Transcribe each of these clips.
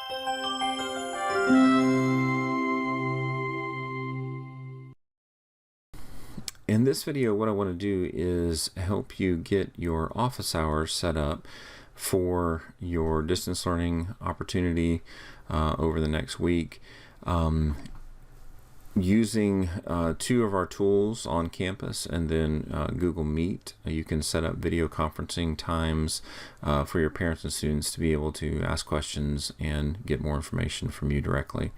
In this video, what I want to do is help you get your office hours set up for your distance learning opportunity over the next week. Using two of our tools, OnCampus and then Google Meet, you can set up video conferencing times for your parents and students to be able to ask questions and get more information from you directly.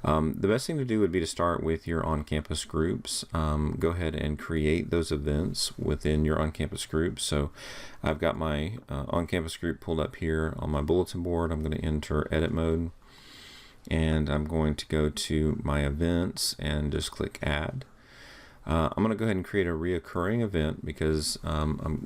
The best thing to do would be to start with your on-campus groups. Go ahead and create those events within your on-campus group. So I've got my on-campus group pulled up here on my bulletin board. I'm going to enter edit mode. And I'm going to go to my events and just click add. I'm going to go ahead and create a reoccurring event because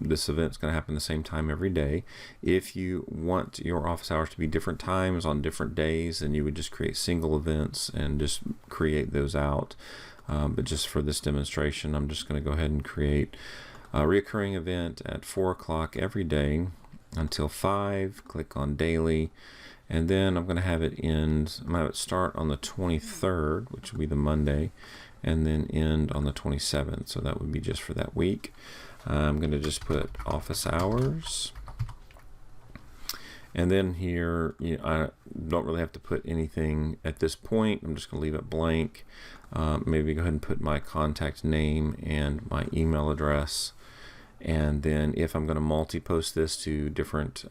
this event is going to happen the same time every day. If you want your office hours to be different times on different days, then you would just create single events and just create those out. But just for this demonstration, I'm just going to go ahead and create a reoccurring event at 4 o'clock every day until 5. Click on daily. And then I'm going to have it end, I'm going to have it start on the 23rd, which will be the Monday, and then end on the 27th. So that would be just for that week. I'm going to just put office hours. And then here, I don't really have to put anything at this point. I'm just going to leave it blank. Maybe go ahead and put my contact name and my email address. And then if I'm going to multi-post this to different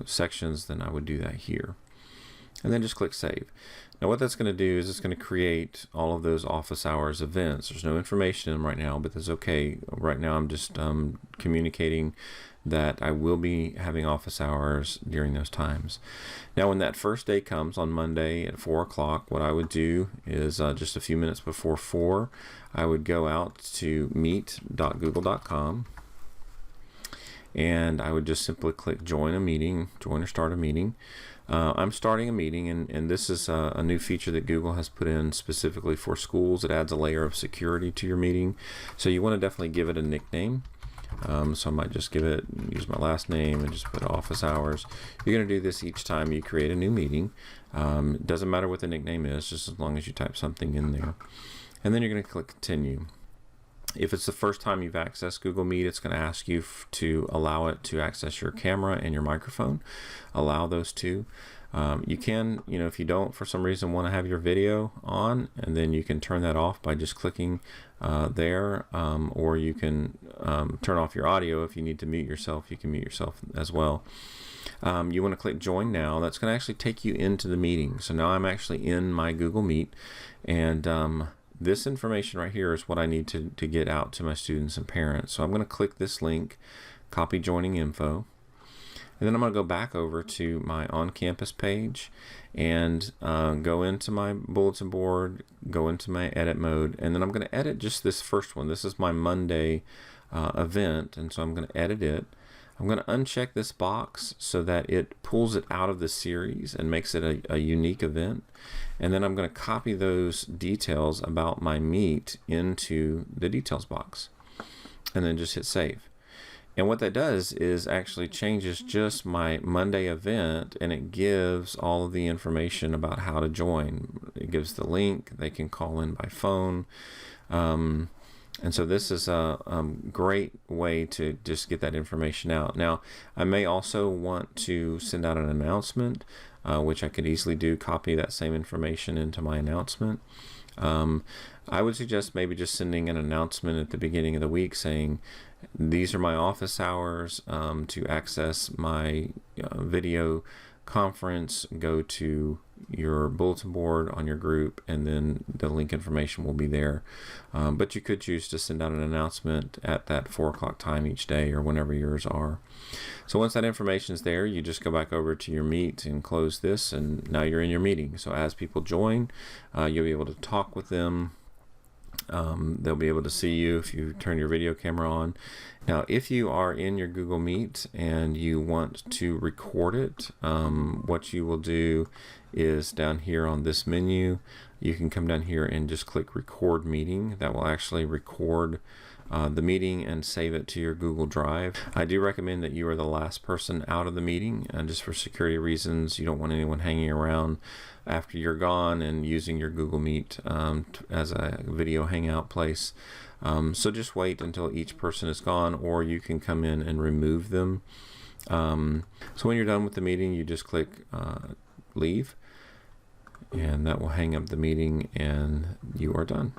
sections, then I would do that here. And then just click save. Now what that's going to do is it's going to create all of those office hours events. There's no information in them right now, but that's okay. Right now I'm just communicating that I will be having office hours during those times. Now when that first day comes on Monday at 4 o'clock, what I would do is just a few minutes before 4, I would go out to meet.google.com. and I would just simply click join a meeting, join or start a meeting. I'm starting a meeting, and this is a new feature that Google has put in specifically for schools. It adds a layer of security to your meeting, so you want to definitely give it a nickname. So I might just use my last name and just put office hours. You're going to do this each time you create a new meeting. It doesn't matter what the nickname is, just as long as you type something in there. And then you're going to click continue. If it's the first time you've accessed Google Meet, it's going to ask you to allow it to access your camera and your microphone. Allow those two. You can, if you don't for some reason want to have your video on, and then you can turn that off by just clicking there, or you can turn off your audio. If you need to mute yourself, you can mute yourself as well. You want to click join now. That's going to actually take you into the meeting. So now I'm actually in my Google Meet, and this information right here is what I need to get out to my students and parents. So I'm going to click this link, copy joining info, and then I'm going to go back over to my on-campus page and go into my bulletin board, go into my edit mode, and then I'm going to edit just this first one. This is my Monday event, and so I'm going to edit it. I'm going to uncheck this box so that it pulls it out of the series and makes it a unique event. And then I'm going to copy those details about my meet into the details box. And then just hit save. And what that does is actually changes just my Monday event, and it gives all of the information about how to join. It gives the link. They can call in by phone. And so this is a great way to just get that information out. Now, I may also want to send out an announcement, which I could easily do, copy that same information into my announcement. I would suggest maybe just sending an announcement at the beginning of the week saying, these are my office hours. To access my video conference, go to your bulletin board on your group, and then the link information will be there. But you could choose to send out an announcement at that 4 o'clock time each day or whenever yours are. So once that information is there, you just go back over to your Meet and close this, and now you're in your meeting. So as people join, you'll be able to talk with them. They'll be able to see you if you turn your video camera on. Now, if you are in your Google Meet and you want to record it, what you will do is down here on this menu, you can come down here and just click record meeting. That will actually record the meeting and save it to your Google Drive. I do recommend that you are the last person out of the meeting, and just for security reasons, you don't want anyone hanging around after you're gone and using your Google Meet as a video hangout place. So just wait until each person is gone, or you can come in and remove them. So when you're done with the meeting, you just click leave, and that will hang up the meeting and you are done.